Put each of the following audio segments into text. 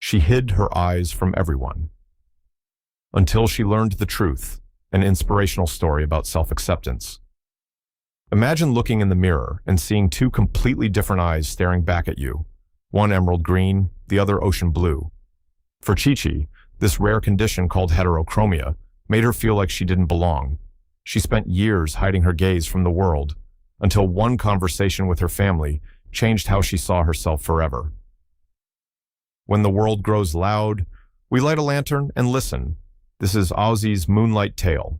She hid her eyes from everyone. Until she learned the truth, an inspirational story about self-acceptance. Imagine looking in the mirror and seeing two completely different eyes staring back at you, one emerald green, the other ocean blue. For Chichi, this rare condition called heterochromia made her feel like she didn't belong. She spent years hiding her gaze from the world, until one conversation with her family changed how she saw herself forever. When the world grows loud, we light a lantern and listen. This is Ozzy's Moonlight Tale.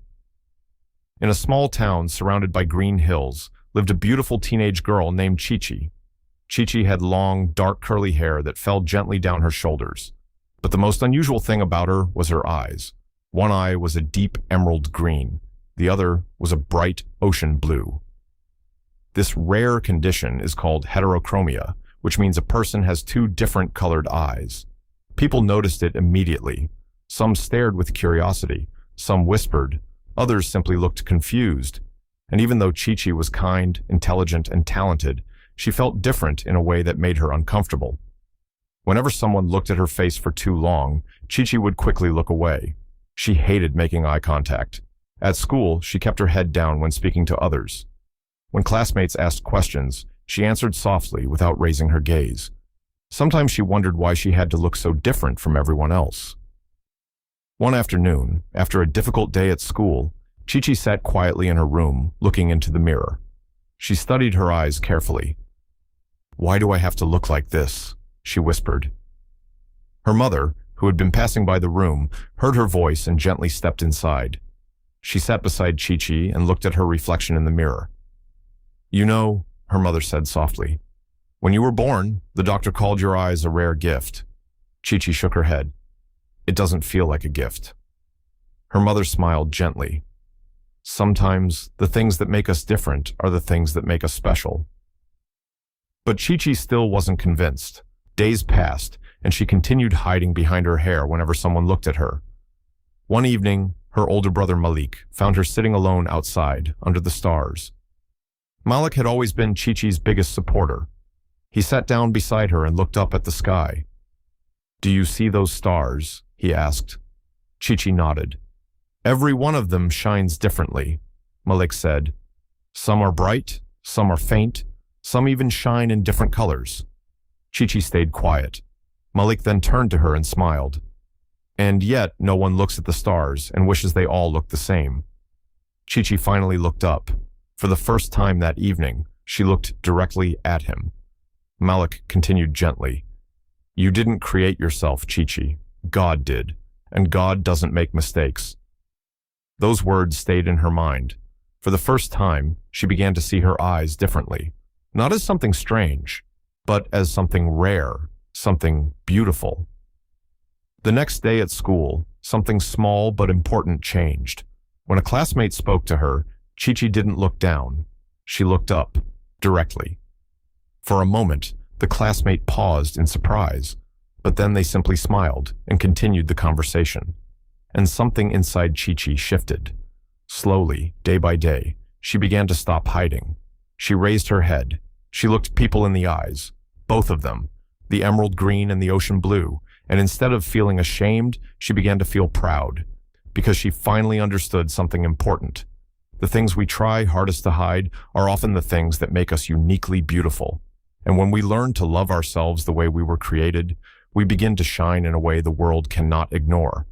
In a small town surrounded by green hills lived a beautiful teenage girl named Chichi. Chichi had long, dark curly hair that fell gently down her shoulders. But the most unusual thing about her was her eyes. One eye was a deep emerald green. The other was a bright ocean blue. This rare condition is called heterochromia, which means a person has two different colored eyes. People noticed it immediately. Some stared with curiosity, some whispered, others simply looked confused. And even though Chichi was kind, intelligent, and talented, she felt different in a way that made her uncomfortable. Whenever someone looked at her face for too long, Chichi would quickly look away. She hated making eye contact. At school, she kept her head down when speaking to others. When classmates asked questions, she answered softly without raising her gaze. Sometimes she wondered why she had to look so different from everyone else. One afternoon, after a difficult day at school, Chichi sat quietly in her room, looking into the mirror. She studied her eyes carefully. "Why do I have to look like this?" she whispered. Her mother, who had been passing by the room, heard her voice and gently stepped inside. She sat beside Chichi and looked at her reflection in the mirror. "You know," her mother said softly, "when you were born, the doctor called your eyes a rare gift." Chichi shook her head. "It doesn't feel like a gift." Her mother smiled gently. "Sometimes the things that make us different are the things that make us special." But Chichi still wasn't convinced. Days passed, and she continued hiding behind her hair whenever someone looked at her. One evening, her older brother Malik found her sitting alone outside, under the stars. Malik had always been Chichi's biggest supporter. He sat down beside her and looked up at the sky. "Do you see those stars?" he asked. Chichi nodded. "Every one of them shines differently," Malik said. "Some are bright, some are faint, some even shine in different colors." Chichi stayed quiet. Malik then turned to her and smiled. "And yet no one looks at the stars and wishes they all looked the same." Chichi finally looked up. For the first time that evening, she looked directly at him. Malik continued gently. "You didn't create yourself, Chichi. God did, and God doesn't make mistakes." Those words stayed in her mind. For the first time, she began to see her eyes differently, not as something strange, but as something rare, something beautiful. The next day at school, something small but important changed. When a classmate spoke to her, Chichi didn't look down. She looked up, directly. For a moment, the classmate paused in surprise, but then they simply smiled and continued the conversation. And something inside Chichi shifted. Slowly, day by day, she began to stop hiding. She raised her head. She looked people in the eyes, both of them, the emerald green and the ocean blue, and instead of feeling ashamed, she began to feel proud, because she finally understood something important. The things we try hardest to hide are often the things that make us uniquely beautiful. And when we learn to love ourselves the way we were created, we begin to shine in a way the world cannot ignore.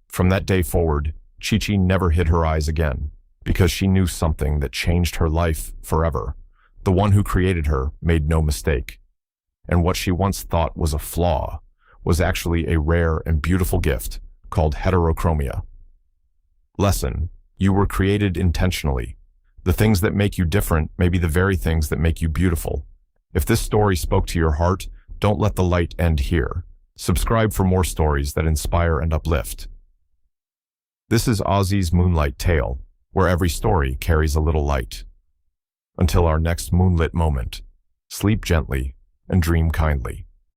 From that day forward, Chichi never hid her eyes again, because she knew something that changed her life forever. The one who created her made no mistake. And what she once thought was a flaw was actually a rare and beautiful gift called heterochromia. Lesson: you were created intentionally. The things that make you different may be the very things that make you beautiful. If this story spoke to your heart, don't let the light end here. Subscribe for more stories that inspire and uplift. This is Ozzy's Moonlight Tale, where every story carries a little light. Until our next moonlit moment, sleep gently and dream kindly.